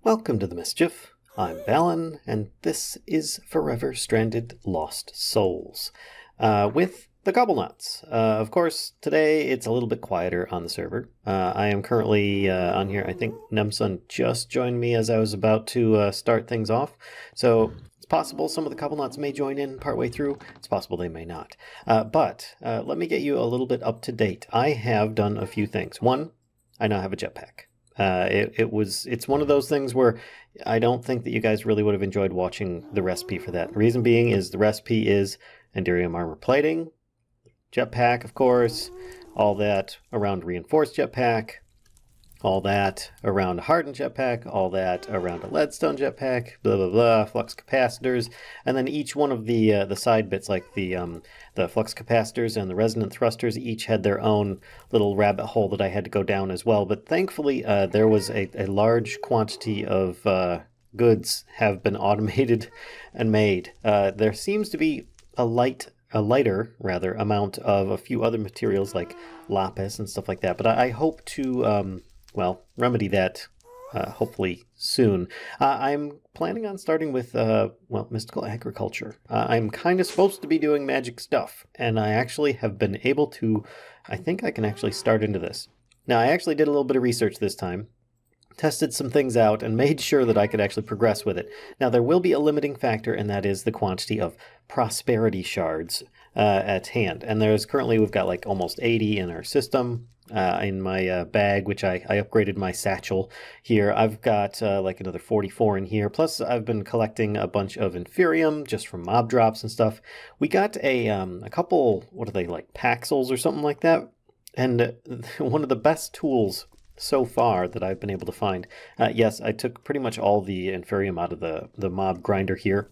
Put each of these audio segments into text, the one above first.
Welcome to the Mischief. I'm Vallen, and this is Forever Stranded Lost Souls with the Cobblenauts. Of course, today it's a little bit quieter on the server. I am currently on here. I think Nemsun just joined me as I was about to start things off. So it's possible some of the Cobblenauts may join in partway through. It's possible they may not. But let me get you a little bit up to date. I have done a few things. One, I now have a jetpack. It's one of those things where I don't think that you guys really would have enjoyed watching the recipe for that. The reason being is the recipe is Enderium armor plating, jetpack, of course, all that around reinforced jetpack, all that around a hardened jetpack, all that around a leadstone jetpack, blah blah blah, flux capacitors, and then each one of the side bits, like the flux capacitors and the resonant thrusters, each had their own little rabbit hole that I had to go down as well. But thankfully, there was a large quantity of goods have been automated and made. There seems to be a lighter amount of a few other materials like lapis and stuff like that. But I hope to well, remedy that hopefully soon. I'm planning on starting with, well, mystical agriculture. I'm kind of supposed to be doing magic stuff, and I actually have been able to, I think I can actually start into this. Now, I actually did a little bit of research this time, tested some things out, and made sure that I could actually progress with it. Now, there will be a limiting factor, and that is the quantity of prosperity shards at hand. And there's currently, we've got like almost 80 in our system. In my bag, which I upgraded my satchel here. I've got like another 44 in here. Plus, I've been collecting a bunch of Inferium just from mob drops and stuff. We got a couple, what are they, like Paxels or something like that? And one of the best tools so far that I've been able to find. Yes, I took pretty much all the Inferium out of the mob grinder here.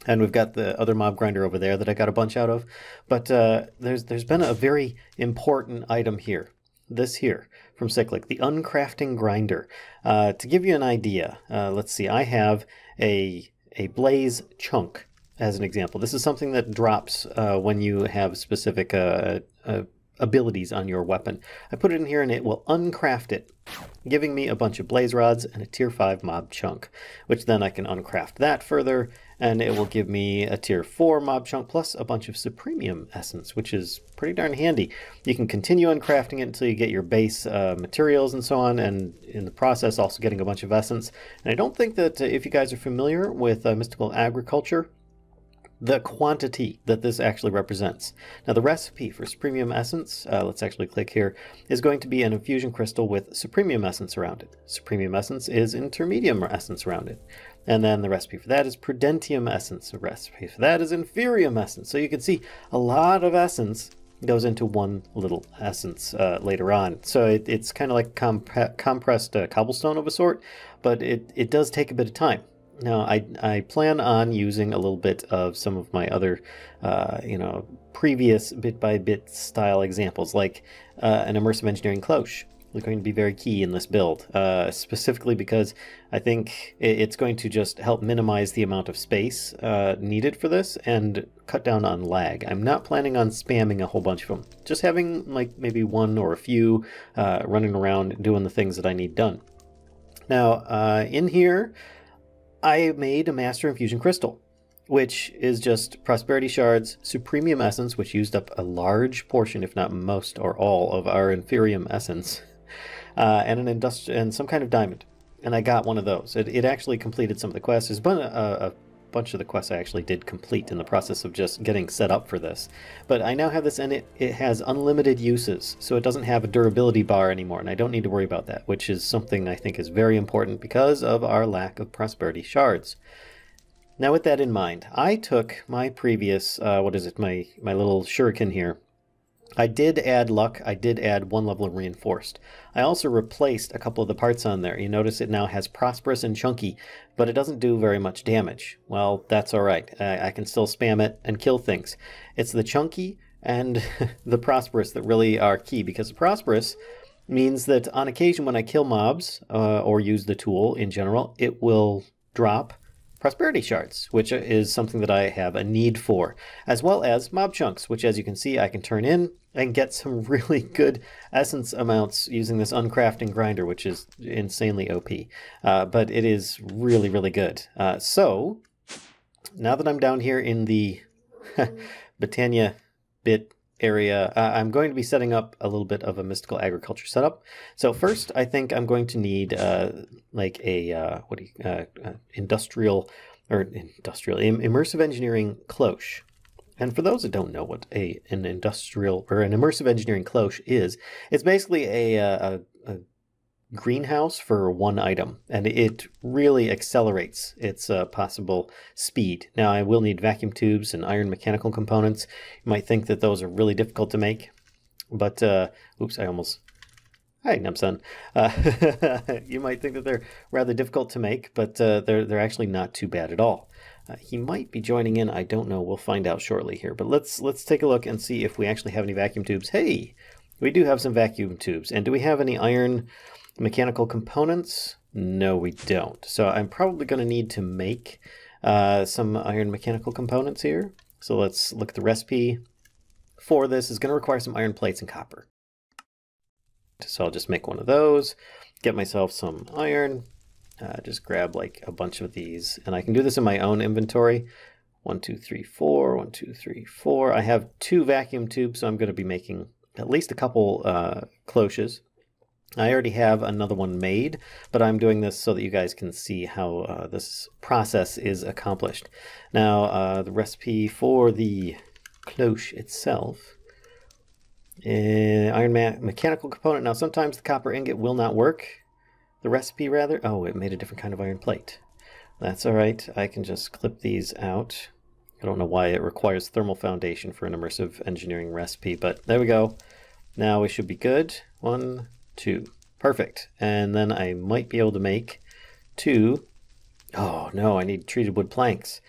And we've got the other mob grinder over there that I got a bunch out of. But there's been a very important item here. This here from Cyclic, the uncrafting grinder. To give you an idea, let's see, I have a blaze chunk as an example. This is something that drops when you have specific abilities on your weapon. I put it in here and it will uncraft it, giving me a bunch of blaze rods and a tier 5 mob chunk, which then I can uncraft that further, and it will give me a tier 4 mob chunk plus a bunch of supremium essence, which is pretty darn handy. You can continue uncrafting it until you get your base materials and so on, and in the process also getting a bunch of essence. And I don't think that if you guys are familiar with mystical agriculture, the quantity that this actually represents. Now, the recipe for supremium essence, let's actually click here, is going to be an infusion crystal with supremium essence around it. Supremium essence is intermedium essence around it. And then the recipe for that is prudentium essence. The recipe for that is inferium essence. So you can see a lot of essence goes into one little essence later on. So it's kind of like compressed cobblestone of a sort, but it does take a bit of time. Now, I plan on using a little bit of some of my other, you know, previous bit-by-bit style examples, like an immersive engineering cloche. Is going to be very key in this build, specifically because I think it's going to just help minimize the amount of space needed for this and cut down on lag. I'm not planning on spamming a whole bunch of them, just having like maybe one or a few running around doing the things that I need done. Now, in here, I made a Master Infusion Crystal, which is just Prosperity Shards, Supremium Essence, which used up a large portion, if not most or all, of our Inferium Essence, and some kind of diamond. And I got one of those. It actually completed some of the quests. There's been a bunch of the quests I actually did complete in the process of just getting set up for this. But I now have this, and it has unlimited uses, so it doesn't have a durability bar anymore, and I don't need to worry about that, which is something I think is very important because of our lack of prosperity shards. Now, with that in mind, I took my previous, my little shuriken here. I did add luck. I did add 1 level of reinforced. I also replaced a couple of the parts on there. You notice it now has prosperous and chunky, but it doesn't do very much damage. Well, that's all right. I can still spam it and kill things. It's the chunky and the prosperous that really are key, because the prosperous means that on occasion when I kill mobs or use the tool in general, it will drop prosperity shards, which is something that I have a need for, as well as mob chunks, which as you can see I can turn in and get some really good essence amounts using this uncrafting grinder, which is insanely OP. But it is really, really good. So now that I'm down here in the Britannia bit area, I'm going to be setting up a little bit of a mystical agriculture setup. So first, I think I'm going to need like a immersive engineering cloche. And for those that don't know what an immersive engineering cloche is, it's basically a greenhouse for one item, and it really accelerates its possible speed. Now, I will need vacuum tubes and iron mechanical components. You might think that those are really difficult to make, but oops, I almost... Hi, Nebson. You might think that they're rather difficult to make, but they're actually not too bad at all. He might be joining in. I don't know. We'll find out shortly here. But let's take a look and see if we actually have any vacuum tubes. Hey, we do have some vacuum tubes. And do we have any iron mechanical components? No, we don't. So I'm probably going to need to make some iron mechanical components here. So let's look at the recipe for this. It's going to require some iron plates and copper. So I'll just make one of those, get myself some iron, just grab like a bunch of these, and I can do this in my own inventory. 1, 2, 3, 4, 1, 2, 3, 4. I have 2 vacuum tubes, so I'm going to be making at least a couple cloches. I already have another one made, but I'm doing this so that you guys can see how this process is accomplished. Now, the recipe for the cloche itself, iron mechanical component. Now, sometimes the copper ingot will not work. The recipe, rather. Oh, it made a different kind of iron plate. That's all right. I can just clip these out. I don't know why it requires thermal foundation for an immersive engineering recipe, but there we go. Now we should be good. 1, 2. Perfect. And then I might be able to make 2. Oh, no, I need treated wood planks.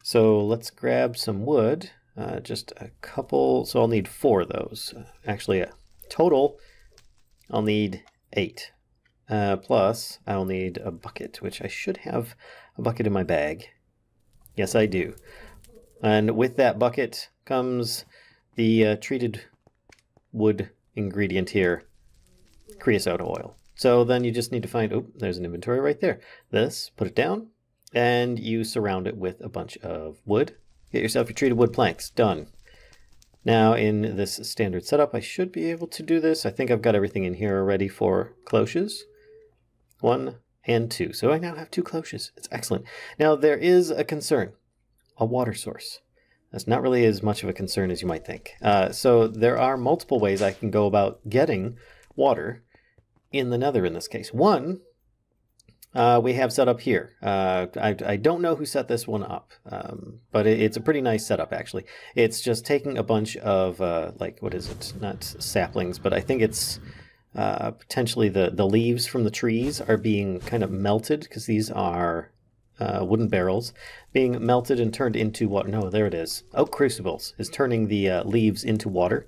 So let's grab some wood. Just a couple. So I'll need 4 of those. Actually, total, I'll need 8. Plus, I'll need a bucket, which I should have a bucket in my bag. Yes, I do. And with that bucket comes the treated wood ingredient here, creosote oil. So then you just need to find, oh, there's an inventory right there. This, put it down, and you surround it with a bunch of wood. Get yourself your treated wood planks. Done. Now in this standard setup, I should be able to do this. I think I've got everything in here already for cloches. 1 and 2. So I now have 2 cloches. It's excellent. Now there is a concern. A water source. That's not really as much of a concern as you might think. So there are multiple ways I can go about getting water in the Nether in this case. One, we have set up here. I don't know who set this one up, but it's a pretty nice setup actually. It's just taking a bunch of, like, what is it? Not saplings, but I think it's potentially the leaves from the trees are being kind of melted, because these are wooden barrels being melted and turned into what? No, there it is. Oak crucibles is turning the leaves into water,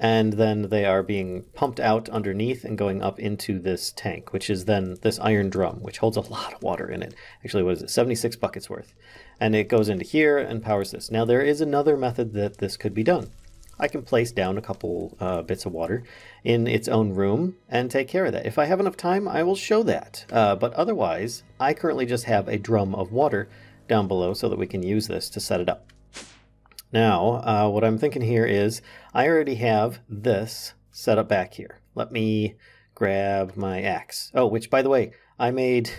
and then they are being pumped out underneath and going up into this tank, which is then this iron drum, which holds a lot of water in it. Actually, what is it? 76 buckets worth. And it goes into here and powers this. Now, there is another method that this could be done. I can place down a couple bits of water in its own room and take care of that. If I have enough time, I will show that. But otherwise, I currently just have a drum of water down below so that we can use this to set it up. Now, what I'm thinking here is I already have this set up back here. Let me grab my axe. Oh, which, by the way, I made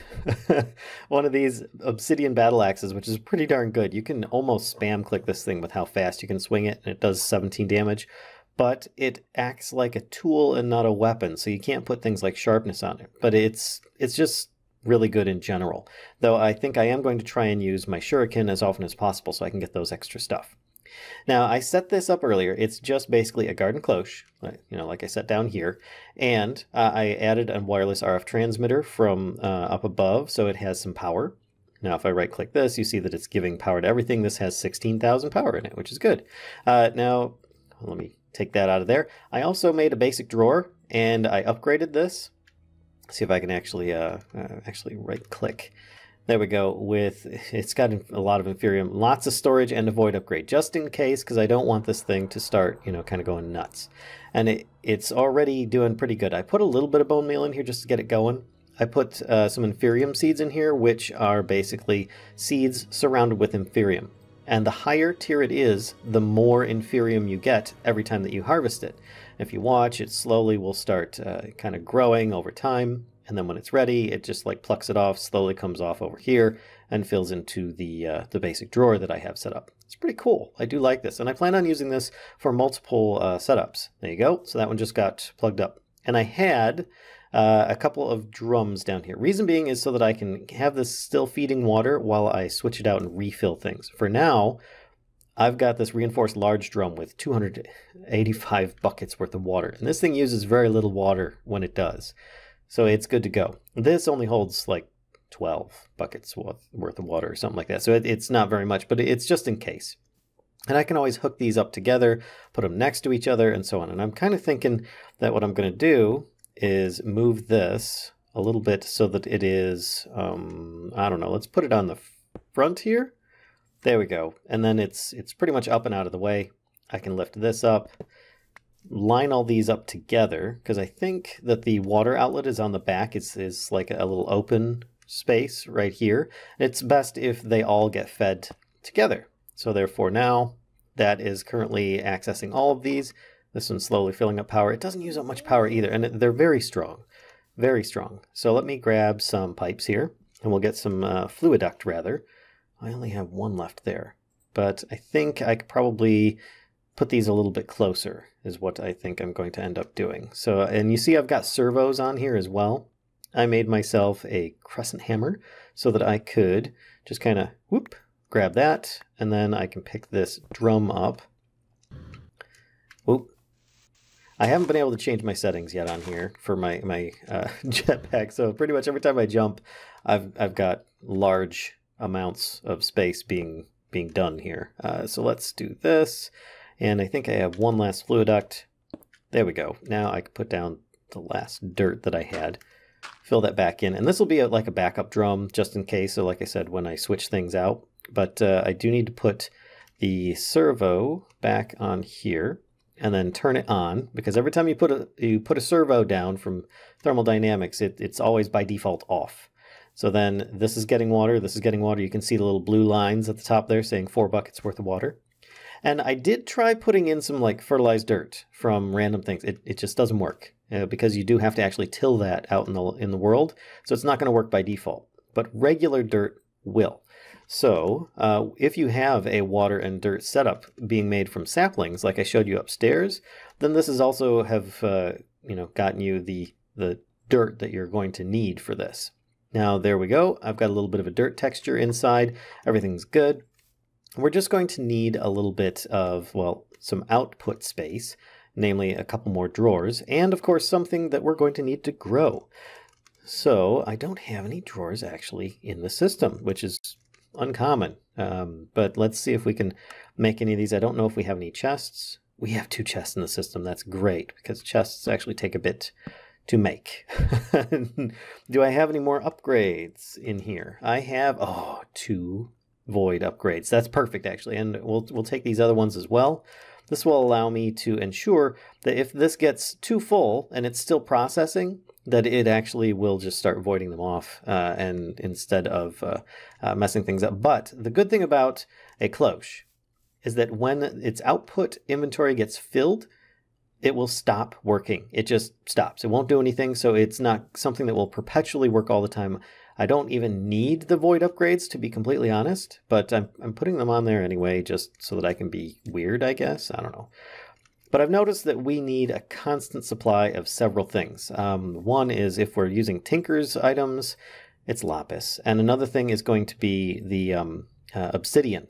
one of these obsidian battle axes, which is pretty darn good. You can almost spam click this thing with how fast you can swing it, and it does 17 damage. But it acts like a tool and not a weapon, so you can't put things like sharpness on it. But it's just really good in general. Though I think I am going to try and use my shuriken as often as possible so I can get those extra stuff. Now, I set this up earlier. It's just basically a garden cloche, you know, like I set down here. And I added a wireless RF transmitter from up above, so it has some power. Now, if I right-click this, you see that it's giving power to everything. This has 16,000 power in it, which is good. Now, let me take that out of there. I also made a basic drawer, and I upgraded this. Let's see if I can actually right-click There we go. It's got a lot of Inferium, lots of storage and a void upgrade, just in case, because I don't want this thing to start, kind of going nuts. And it's already doing pretty good. I put a little bit of bone meal in here just to get it going. I put some Inferium seeds in here, which are basically seeds surrounded with Inferium. And the higher tier it is, the more Inferium you get every time that you harvest it. If you watch, it slowly will start kind of growing over time. And then when it's ready, it just like plucks it off, slowly comes off over here, and fills into the basic drawer that I have set up. It's pretty cool. I do like this, and I plan on using this for multiple setups. There you go. So that one just got plugged up. And I had a couple of drums down here. Reason being is so that I can have this still feeding water while I switch it out and refill things. For now, I've got this reinforced large drum with 285 buckets worth of water. And this thing uses very little water when it does. So it's good to go. This only holds like 12 buckets worth of water or something like that. So it's not very much, but it's just in case. And I can always hook these up together, put them next to each other, and so on. And I'm kind of thinking that what I'm going to do is move this a little bit so that it is, I don't know, let's put it on the front here. There we go. And then it's pretty much up and out of the way. I can lift this up. Line all these up together, because I think that the water outlet is on the back. It's like a little open space right here. It's best if they all get fed together. So therefore now that is currently accessing all of these. This one's slowly filling up power. It doesn't use up much power either, and they're very strong. Very strong. So let me grab some pipes here, and we'll get some fluiduct rather. I only have one left there, but I think I could probably put these a little bit closer is what I think I'm going to end up doing. So, and you see I've got servos on here as well. I made myself a crescent hammer so that I could just kind of whoop, grab that, and then I can pick this drum up. Whoop. I haven't been able to change my settings yet on here for my jetpack, so pretty much every time I jump, I've got large amounts of space being done here. So let's do this. And I think I have one last fluiduct. There we go. Now I can put down the last dirt that I had, fill that back in. And this will be like a backup drum just in case. So like I said, when I switch things out. But I do need to put the servo back on here and then turn it on, because every time you put a servo down from thermodynamics, it's always by default off. So then this is getting water, this is getting water. You can see the little blue lines at the top there saying 4 buckets worth of water. And I did try putting in some like fertilized dirt from random things. It just doesn't work because you do have to actually till that out in the world. So it's not going to work by default, but regular dirt will. So if you have a water and dirt setup being made from saplings, like I showed you upstairs, then this is also have gotten you the dirt that you're going to need for this. Now there we go. I've got a little bit of a dirt texture inside. Everything's good. We're just going to need a little bit of, well, some output space, namely a couple more drawers, and of course something that we're going to need to grow. So I don't have any drawers actually in the system, which is uncommon. But let's see if we can make any of these. I don't know if we have any chests. We have 2 chests in the system. That's great, because chests actually take a bit to make. Do I have any more upgrades in here? I have, 2 void upgrades. That's perfect actually, and we'll take these other ones as well. This will allow me to ensure that if this gets too full and it's still processing, that it actually will just start voiding them off and instead of messing things up. But the good thing about a cloche is that when its output inventory gets filled, it will stop working. It just stops. It won't do anything, so it's not something that will perpetually work all the time. I don't even need the void upgrades, to be completely honest, but I'm putting them on there anyway, just so that I can be weird, I guess. I don't know. But I've noticed that we need a constant supply of several things. One is if we're using Tinker's items, it's lapis. And another thing is going to be the obsidian,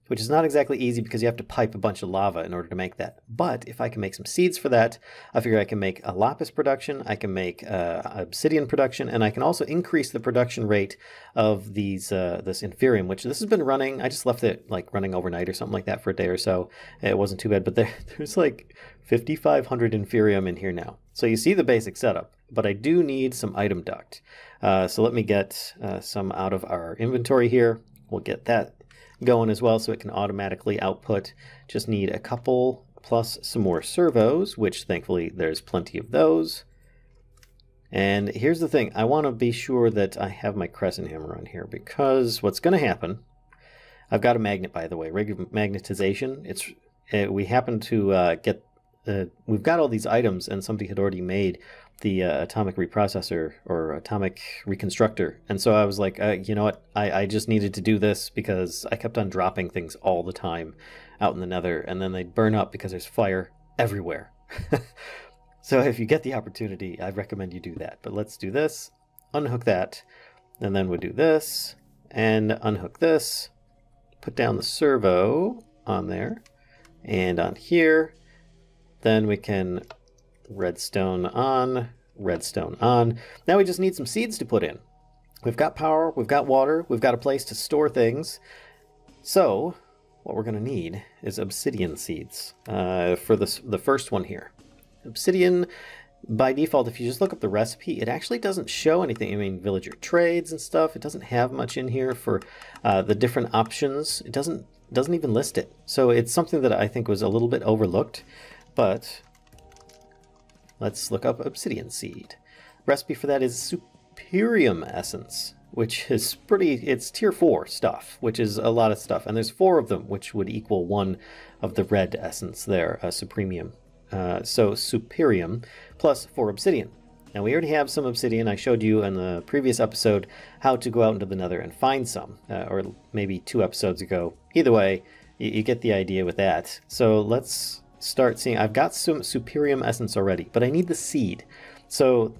which is not exactly easy because you have to pipe a bunch of lava in order to make that. But if I can make some seeds for that, I figure I can make a lapis production, I can make obsidian production, and I can also increase the production rate of these this inferium, which this has been running. I just left it like running overnight or something like that for a day or so. It wasn't too bad, but there's like 5,500 inferium in here now. So you see the basic setup. but I do need some item duct. So let me get some out of our inventory here. We'll get that going as well so it can automatically output. Just need a couple plus some more servos, which thankfully there's plenty of those. And here's the thing, I want to be sure that I have my crescent hammer on here, because what's going to happen, I've got a magnet, by the way, regular magnetization. We happen to get, we've got all these items, and somebody had already made the atomic reprocessor or atomic reconstructor. And so I was like, you know what, I just needed to do this because I kept on dropping things all the time out in the nether, and then they'd burn up because there's fire everywhere. So if you get the opportunity, I recommend you do that. But let's do this, unhook that, and then we'll do this, and unhook this, put down the servo on there, and on here. Then we can redstone on, redstone on. Now we just need some seeds to put in. We've got power, we've got water, we've got a place to store things. So what we're going to need is obsidian seeds for the first one here. Obsidian, by default, if you just look up the recipe, it actually doesn't show anything. I mean, villager trades and stuff, it doesn't have much in here for the different options. It doesn't even list it. So it's something that I think was a little bit overlooked, but let's look up obsidian seed. Recipe for that is Superium essence, which is it's tier 4 stuff, which is a lot of stuff. And there's 4 of them, which would equal 1 of the red essence there, Supremium. So Superium plus 4 obsidian. Now we already have some obsidian. I showed you in the previous episode how to go out into the nether and find some, or maybe 2 episodes ago. Either way, you get the idea with that. So let's start seeing. I've got some Superium essence already, but I need the seed. So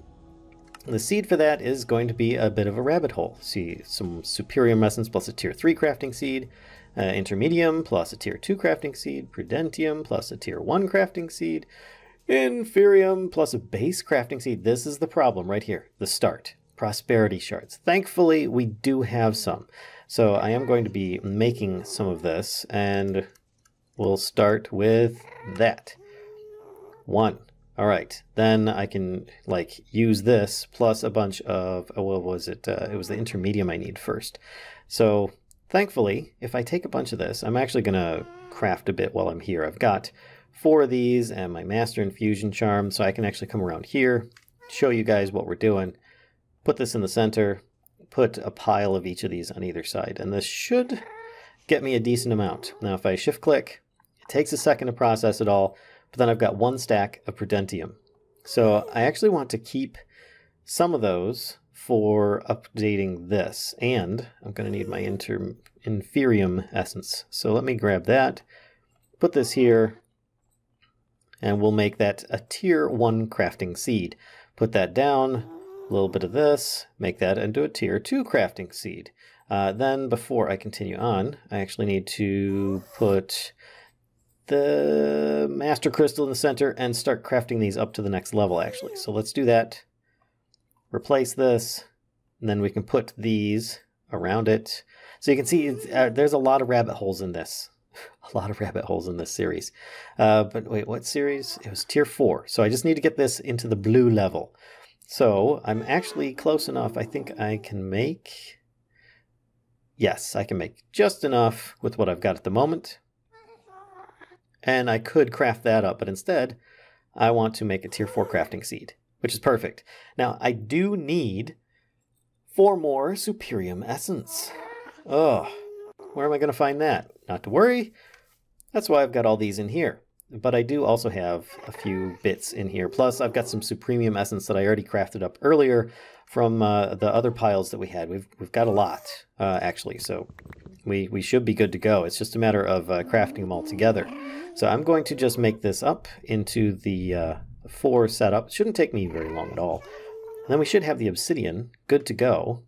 the seed for that is going to be a bit of a rabbit hole. See, some Superium essence plus a tier 3 crafting seed, Intermedium plus a tier 2 crafting seed, Prudentium plus a tier 1 crafting seed, Inferium plus a base crafting seed. This is the problem right here, the start. Prosperity shards. Thankfully, we do have some. So I am going to be making some of this, and we'll start with that. 1. All right, then I can use this plus a bunch of, what was it? It was the intermedium I need first. So thankfully, if I take a bunch of this, I'm actually going to craft a bit while I'm here. I've got 4 of these and my master infusion charm, so I can actually come around here, show you guys what we're doing, put this in the center, put a pile of each of these on either side, and this should get me a decent amount. Now if I shift click, it takes a second to process it all, but then I've got 1 stack of Prudentium. So I actually want to keep some of those for updating this, and I'm going to need my Inferium essence. So let me grab that, put this here, and we'll make that a tier 1 crafting seed. Put that down, a little bit of this, make that into a tier 2 crafting seed. Then before I continue on, I actually need to put the master crystal in the center and start crafting these up to the next level actually. So let's do that. Replace this, and then we can put these around it. So you can see there's a lot of rabbit holes in this. A lot of rabbit holes in this series. But wait, what series? It was tier 4. So I just need to get this into the blue level. So I'm actually close enough. I think I can make... Yes, I can make just enough with what I've got at the moment. And I could craft that up, but instead I want to make a tier 4 crafting seed, which is perfect. Now I do need 4 more Superium essence. Oh, where am I going to find that? Not to worry, that's why I've got all these in here. But I do also have a few bits in here. Plus I've got some Supremium essence that I already crafted up earlier from the other piles that we had. We've got a lot actually, so we should be good to go. It's just a matter of crafting them all together. So I'm going to just make this up into the 4 setup. It shouldn't take me very long at all. And then we should have the obsidian good to go.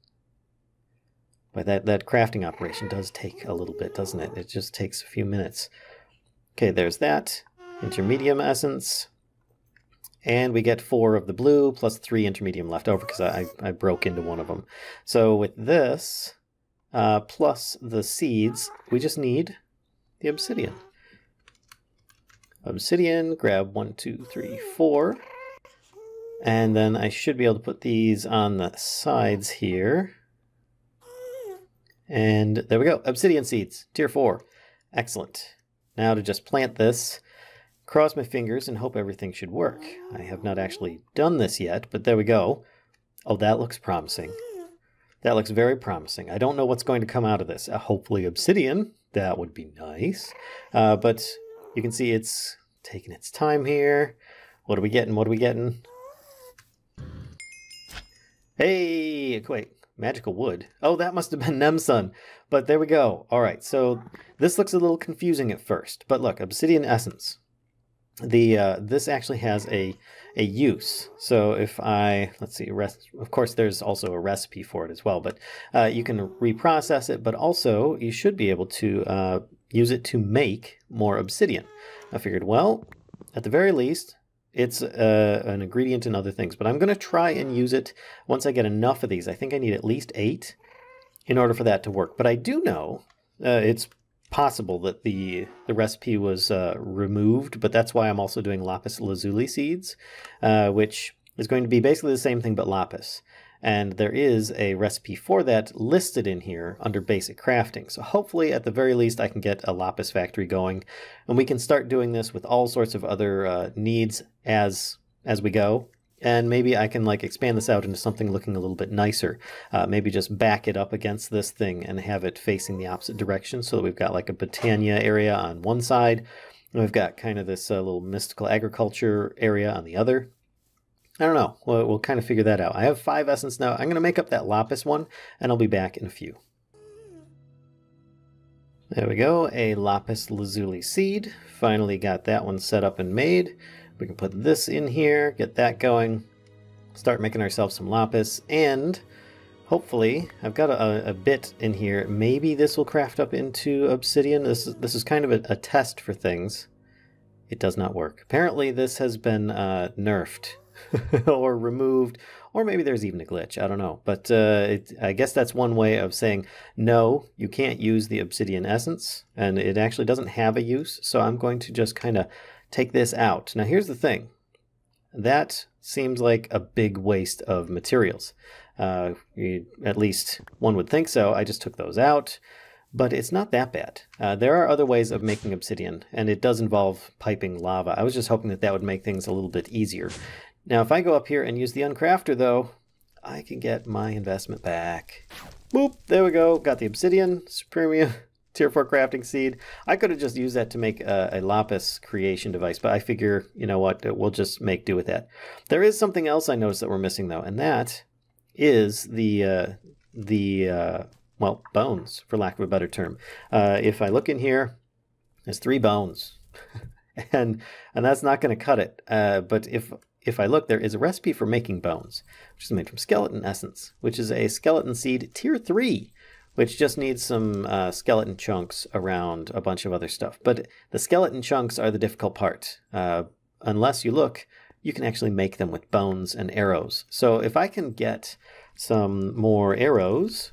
But that crafting operation does take a little bit, doesn't it? It just takes a few minutes. Okay, there's that. Intermedium essence. And we get 4 of the blue plus 3 intermedium left over because I broke into one of them. So with this, plus the seeds, we just need the obsidian. Obsidian, grab 1, 2, 3, 4. And then I should be able to put these on the sides here. And there we go. Obsidian seeds, tier 4. Excellent. Now to just plant this, cross my fingers and hope everything should work. I have not actually done this yet, but there we go. Oh, that looks promising. That looks very promising. I don't know what's going to come out of this. Hopefully obsidian. That would be nice. But you can see it's taking its time here. What are we getting? What are we getting? Hey, wait, magical wood. Oh, that must have been Nemsun. But there we go. All right, so this looks a little confusing at first. But look, obsidian essence. This actually has a use. So if I, let's see, of course there's also a recipe for it as well, but you can reprocess it, but also you should be able to use it to make more obsidian. I figured, well, at the very least, it's an ingredient in other things, but I'm going to try and use it once I get enough of these. I think I need at least 8 in order for that to work. But I do know it's possible that the recipe was removed, but that's why I'm also doing lapis lazuli seeds, which is going to be basically the same thing but lapis. And there is a recipe for that listed in here under basic crafting. So hopefully at the very least I can get a lapis factory going, and we can start doing this with all sorts of other needs as we go. And maybe I can like expand this out into something looking a little bit nicer. Maybe just back it up against this thing and have it facing the opposite direction, so that we've got like a botania area on one side, and we've got kind of this little mystical agriculture area on the other. I don't know. We'll kind of figure that out. I have 5 essence now. I'm going to make up that lapis one, and I'll be back in a few. There we go. A lapis lazuli seed. Finally got that one set up and made. We can put this in here, get that going, start making ourselves some lapis, and hopefully I've got a bit in here. Maybe this will craft up into obsidian. This is kind of a test for things. It does not work. Apparently this has been nerfed. or removed, or maybe there's even a glitch. I don't know. But I guess that's one way of saying, no, you can't use the obsidian essence, and it actually doesn't have a use, so I'm going to just kind of take this out. Now here's the thing. That seems like a big waste of materials. At least one would think so. I just took those out. But it's not that bad. There are other ways of making obsidian, and it does involve piping lava. I was just hoping that that would make things a little bit easier. Now, if I go up here and use the uncrafter, though, I can get my investment back. Boop, there we go. Got the obsidian, supremia, tier 4 crafting seed. I could have just used that to make a lapis creation device, but I figure, you know what, we'll just make do with that. There is something else I noticed that we're missing, though, and that is well, bones, for lack of a better term. If I look in here, there's 3 bones, and that's not going to cut it. But if I look, there is a recipe for making bones, which is made from skeleton essence, which is a skeleton seed tier 3, which just needs some skeleton chunks around a bunch of other stuff. But the skeleton chunks are the difficult part. Unless you look, you can actually make them with bones and arrows. So if I can get some more arrows,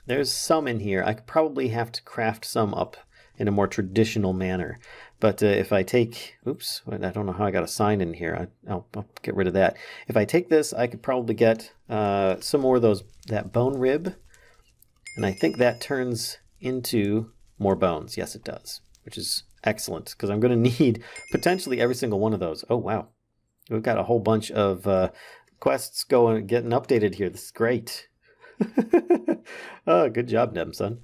there's some in here. I could probably have to craft some up in a more traditional manner. But if I take, oops, I don't know how I got a sign in here. I'll get rid of that. If I take this, I could probably get some more of that bone rib. And I think that turns into more bones. Yes, it does, which is excellent, because I'm going to need potentially every single one of those. Oh, wow. We've got a whole bunch of quests getting updated here. This is great. Oh, good job, Nemsun.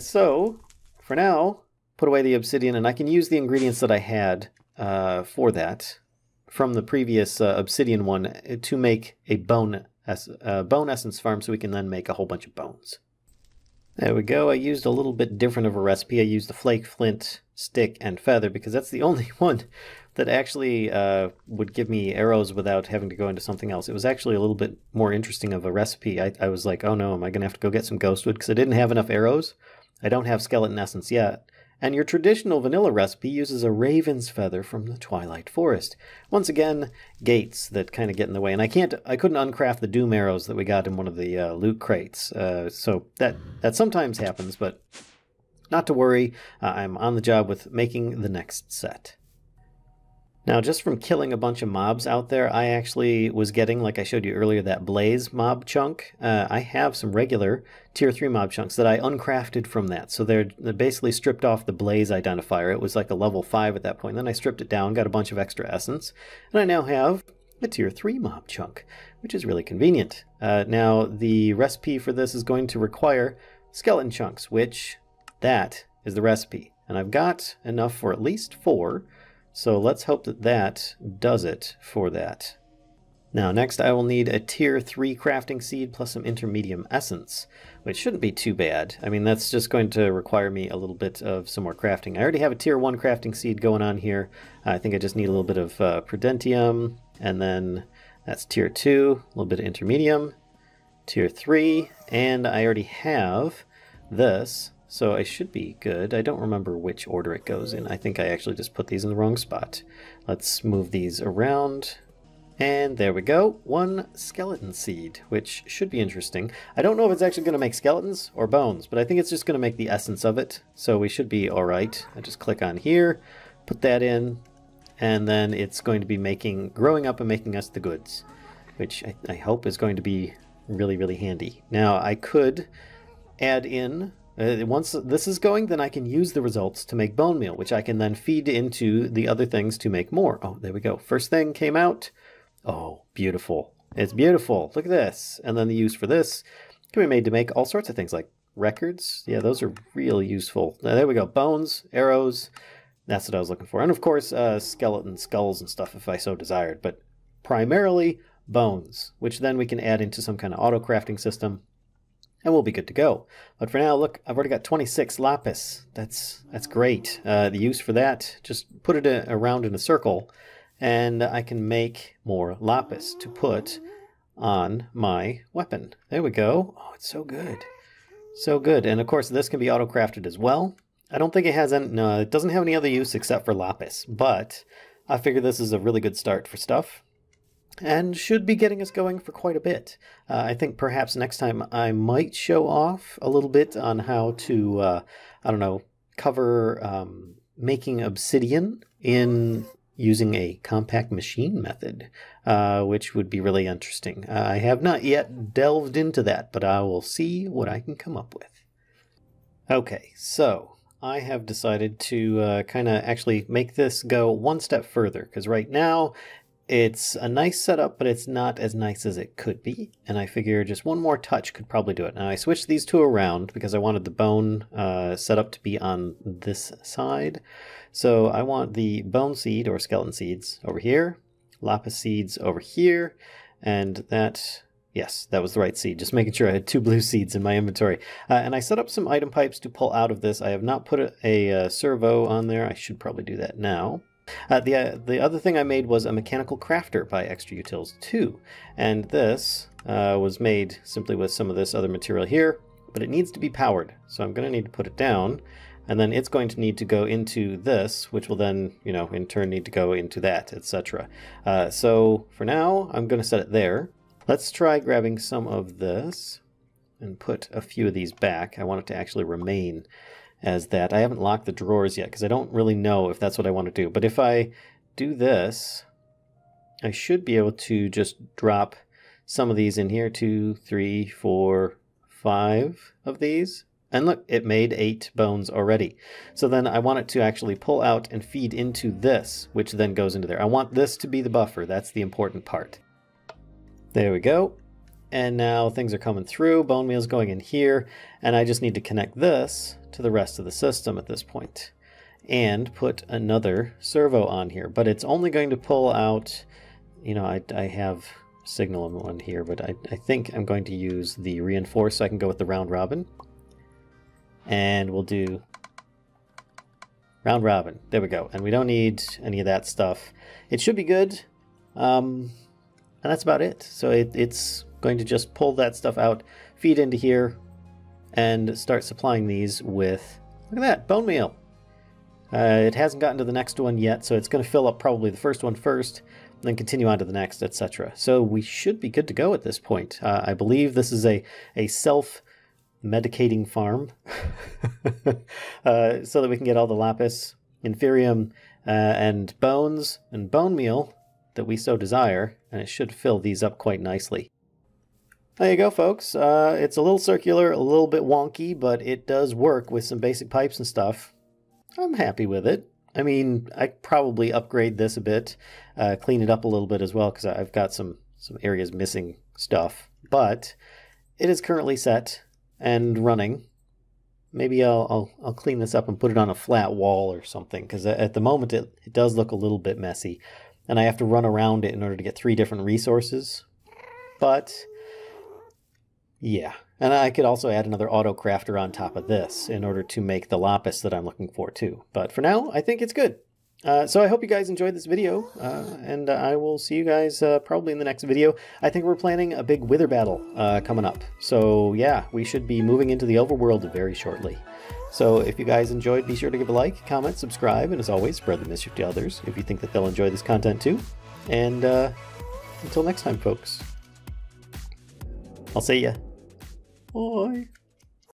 So, for now, put away the obsidian, and I can use the ingredients that I had for that from the previous obsidian one to make a bone essence farm, so we can then make a whole bunch of bones. There we go. I used a little bit different of a recipe. I used the flake, flint, stick, and feather, because that's the only one that actually would give me arrows without having to go into something else. It was actually a little bit more interesting of a recipe. I was like, oh no, am I going to have to go get some ghostwood? Because I didn't have enough arrows. I don't have skeleton essence yet. And your traditional vanilla recipe uses a raven's feather from the Twilight Forest. Once again, gates that kind of get in the way. And I couldn't uncraft the doom arrows that we got in one of the loot crates. So that sometimes happens, but not to worry. I'm on the job with making the next set. Now, just from killing a bunch of mobs out there, I actually was getting, like I showed you earlier, that blaze mob chunk. I have some regular tier 3 mob chunks that I uncrafted from that. So they're basically stripped off the blaze identifier. It was like a level 5 at that point. Then I stripped it down, got a bunch of extra essence, and I now have a tier 3 mob chunk, which is really convenient. Now, the recipe for this is going to require skeleton chunks, which that is the recipe. And I've got enough for at least 4. So let's hope that that does it for that. Now next I will need a tier 3 crafting seed plus some intermedium essence, which shouldn't be too bad. I mean, that's just going to require me a little bit of some more crafting. I already have a tier 1 crafting seed going on here. I think I just need a little bit of prudentium, and then that's tier 2, a little bit of intermedium, tier 3, and I already have this. So I should be good. I don't remember which order it goes in. I think I actually just put these in the wrong spot. Let's move these around. And there we go. 1 skeleton seed, which should be interesting. I don't know if it's actually going to make skeletons or bones, but I think it's just going to make the essence of it. So we should be all right. I just click on here, put that in, and then it's going to be growing up and making us the goods, which I hope is going to be really, really handy. Now I could add in once this is going, then I can use the results to make bone meal, which I can then feed into the other things to make more. Oh, there we go. First thing came out. Oh, beautiful. It's beautiful. Look at this. And then the use for this can be made to make all sorts of things like records. Yeah, those are really useful. There we go. Bones, arrows. That's what I was looking for. And of course, skeleton skulls and stuff if I so desired. But primarily bones, which then we can add into some kind of auto crafting system. And we'll be good to go. But for now, look, I've already got 26 lapis. That's great. The use for that, just put it around in a circle, and I can make more lapis to put on my weapon. There we go. Oh, it's so good. So good. And of course, this can be auto-crafted as well. I don't think it has any, no, it doesn't have any other use except for lapis, but I figure this is a really good start for stuff. And should be getting us going for quite a bit. I think perhaps next time I might show off a little bit on how to, I don't know, cover making obsidian in using a compact machine method, which would be really interesting. I have not yet delved into that, but I will see what I can come up with. Okay, so I have decided to kind of actually make this go one step further, because right now it's a nice setup, but it's not as nice as it could be. And I figure just one more touch could probably do it. Now I switched these two around because I wanted the bone setup to be on this side. So I want the bone seed or skeleton seeds over here, lapis seeds over here, and that, yes, that was the right seed. Just making sure I had 2 blue seeds in my inventory. And I set up some item pipes to pull out of this. I have not put a servo on there. I should probably do that now. The other thing I made was a mechanical crafter by Extra Utils 2, and this was made simply with some of this other material here, but it needs to be powered, so I'm going to need to put it down, and then it's going to need to go into this, which will then, you know, in turn need to go into that, etc. So for now, I'm going to set it there. Let's try grabbing some of this and put a few of these back. I want it to actually remain as that. I haven't locked the drawers yet because I don't really know if that's what I want to do. But if I do this, I should be able to just drop some of these in here. 2, 3, 4, 5 of these. And look, it made 8 bones already. So then I want it to actually pull out and feed into this, which then goes into there. I want this to be the buffer. That's the important part. There we go. And now things are coming through. Bone meal's going in here. And I just need to connect this to the rest of the system at this point. And put another servo on here. But it's only going to pull out, you know, I have signal in one here, but I think I'm going to use the reinforce so I can go with the round robin. And we'll do round robin. There we go. And we don't need any of that stuff. It should be good. And that's about it. So it's going to just pull that stuff out, feed into here, and start supplying these with, look at that, bone meal. It hasn't gotten to the next one yet, so it's going to fill up probably the first one first, then continue on to the next, etc. So we should be good to go at this point. I believe this is a self-medicating farm, so that we can get all the lapis, inferium, and bones and bone meal that we so desire, and it should fill these up quite nicely. There you go, folks. It's a little circular, a little bit wonky, but it does work with some basic pipes and stuff. I'm happy with it. I mean, I probably upgrade this a bit, clean it up a little bit as well, because I've got some areas missing stuff. But it is currently set and running. Maybe I'll clean this up and put it on a flat wall or something, because at the moment it does look a little bit messy, and I have to run around it in order to get 3 different resources. But yeah, and I could also add another auto crafter on top of this in order to make the lapis that I'm looking for too. But for now, I think it's good. So I hope you guys enjoyed this video, and I will see you guys probably in the next video. I think we're planning a big wither battle coming up. So yeah, we should be moving into the overworld very shortly. So if you guys enjoyed, be sure to give a like, comment, subscribe, and as always, spread the mischief to others if you think that they'll enjoy this content too. And until next time, folks, I'll see ya. Bye.